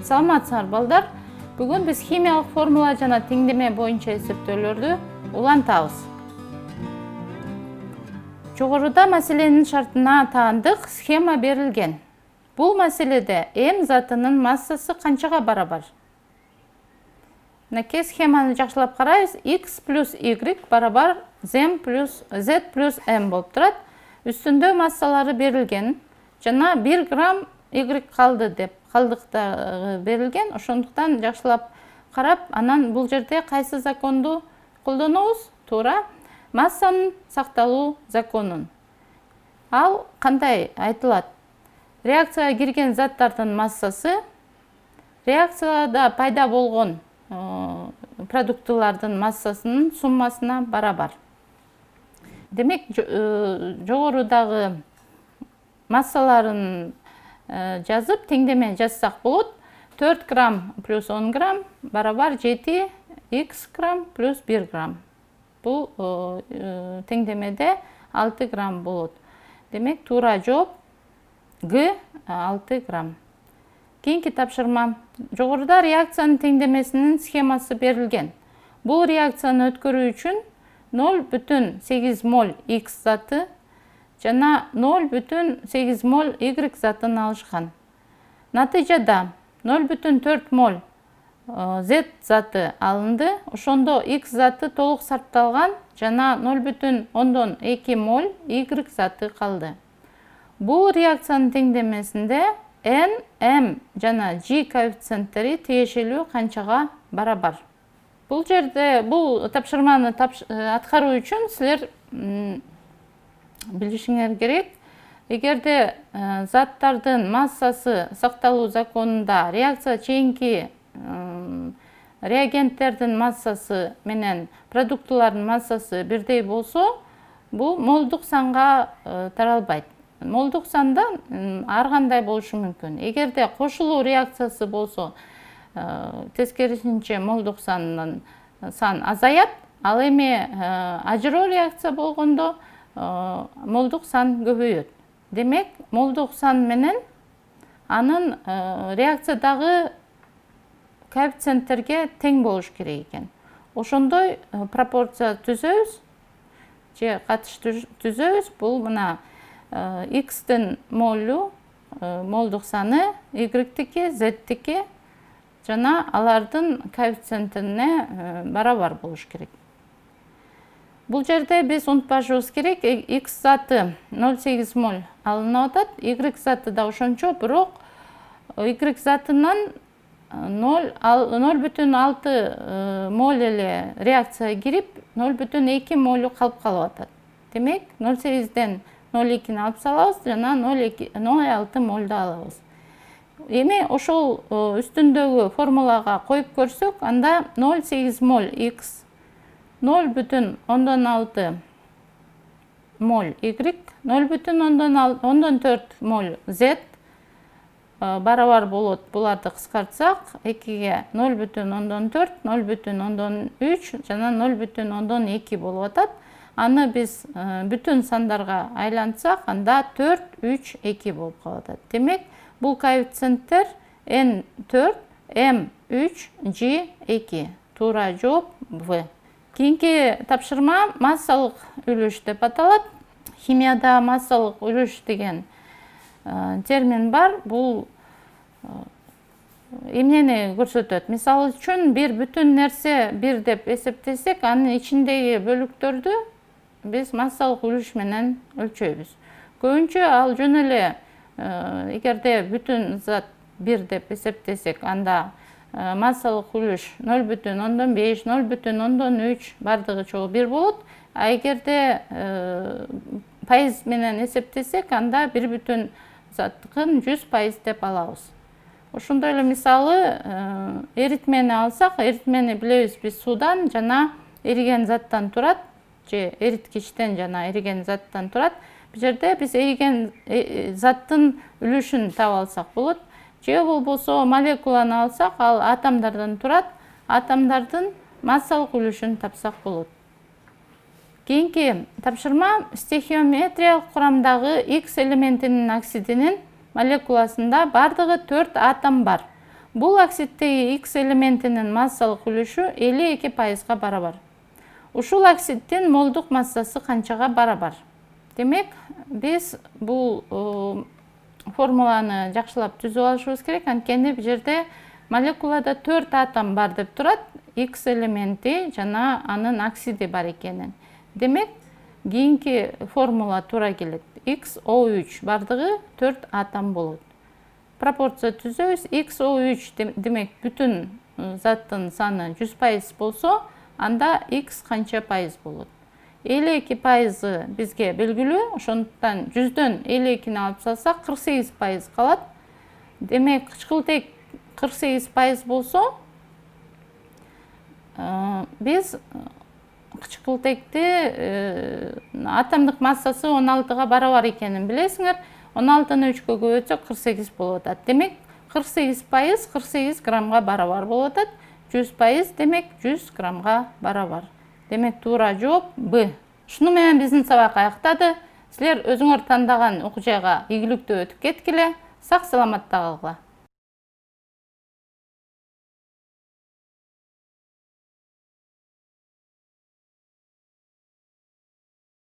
Саламатсыңар балдар. Бүгін біз химиялық формула жана теңдеме боюнча эсептөөлөрдү улантабыз. Жогоруда маселенин шартына таандык схема берилген. Бул маселеде М затынын массасы канчага барабар? Мынакей схеманы жакшылап карайбыз. X плюс Y барабар Z плюс M болуп турат. Үстүндө массалары берилген. Жана 1 грамм Y калды деп калдыктагы берилген. Ошондуктан жакшылап карап, анан бул жерде кайсы законду колдонобуз? Туура, массанын сакталуу законун. Ал кандай айтылат? Реакцияга кирген заттардын массасы реакцияда пайда болгон продуктылардын массасынын суммасына барабар. Демек, жогорудагы массаларын жазып, теңдеме жазсак болот. 4 грамм плюс 10 грамм барабар 7 X грамм плюс 1 грамм. Бул теңдемеде 6 грамм болот. Демек, туура жооп Г 6 грамм. Кийинки тапшырма. Жогоруда реакциянын теңдемесинин схемасы берилген. Бул реакцияны өткөрүү үчүн 0,8 моль X заты жана 0,8 моль Y затын алышкан. Натыйжада 0,4 моль Z заты алынды. Ошондо X заты толук сарпталган жана 0,2 моль Y заты калды. Бул реакциянын теңдемесинде N, M жана G коэффициенттери тиешелүү канчага барабар? Бул жерде бул тапшырманы аткаруу үчүн силер билишиңер керек. Эгерде заттардын массасы сакталуу законунда реакция чейинки реагенттердин массасы менен продуктылардын массасы бирдей болсо, бул молдук санга таралбайт. Молдук санда ар кандай болушу мүмкүн. Эгерде кошулуу реакциясы болсо, тескерисинче молдук сан азаят, ал эми ажыроо реакция болгондо молдук сан көбөйөт. Демек, молдук сан менен анын реакциядагы коэффициенттерге тең болуш керек экен. Ошондой пропорция түзөбүз же катыш түзөбүз. Бул мына X-тин молу, молдук саны, Y-тики, Z-тики жана алардын коэффициентине барабар болуш керек. Бул жерде биз унутпашыбыз керек, X заты 0,8 моль алынып атат, Y заты да ошончо, бирок Y затынан 0,6 моль эле реакцияга кирип, 0,2 молу калып атат. Демек, 0,8ден 0,2-ни алып салабыз жана 0,6 молду алабыз. Эми ошол үстүндөгү формулага коюп көрсөк, анда 0,8 моль X, 0,6 моль Y, 0,4 моль Z барабар болот. Буларды кыскартсак, 2ге 0,4, 0,3 жана 0,2 болуп атат. Аны биз бүтүн сандарга айлантсак, анда 4, 3, 2 болуп калат. Демек, бул коэффициенттер N4, M3, G2. Туура жооп В. Кийинки тапшырма массалык үлүш деп аталат. Химияда массалык үлүш деген термин бар. Бул эмнени көрсөтөт? Мисалы үчүн, бир бүтүн нерсе бир деп эсептесек, анын ичиндеги бөлүктөрдү биз массалык үлүш менен өлчөйбүз. Көбүнчө ал жөн эле, эгерде бүтүн зат бир деп эсептесек, анда массалык үлүш 0,5, 0,3 бардыгы чогуу бир болот. А эгерде пайыз менен эсептесек, анда бир бүтүн заттыкын 100% деп алабыз. Ошондой эле мисалы эритмени алсак, эритмени билебиз биз суудан жана эриген заттан турат, же эриткичтен жана эриген заттан турат. Бул жерде биз эриген заттын үлүшүн таап алсак болот. Же болбосо молекуланы алсак, ал атомдордон турат, атомдордун массалык үлүшүн тапсак болот. Кийинки тапшырма стехиометриялык курамдагы X элементинин оксидинин молекуласында бардыгы 4 атом бар. Бул оксидтеги X элементинин массалык үлүшү 52%га барабар. Ушул оксидтин молдук массасы канчага барабар? Демек, биз бул формуланы жакшылап түзүп алышыбыз керек. Анткени бул жерде молекулада 4 атом бар деп турат. X элементи жана анын оксиди бар экенин. Демек, кийинки формула туура келет. XO3 бардыгы 4 атом болот. Пропорция түзөбүз. XO3 демек бүтүн заттын саны 100% болсо, анда X канча пайыз болот? 52% бизге белгилүү. Ошондуктан 100дөн 52-ни алып салсак 48% калат. Демек, кычкылтек 48% болсо, биз кычкылтекти атомдук массасы 16-га барабар экенин билесиңер. 16-ны 3-кө көбөйтсөк 48 болуп атат. Демек, 48% 48 граммга барабар болуп атат. 100% демек 100 граммга барабар. Демек, туура жооп Б. Ушуну менен биздин сабак аяктады. Силер өзүңөр тандаган окуу жайга ийгиликтүү өтүп кеткиле. Сак саламатта калгыла.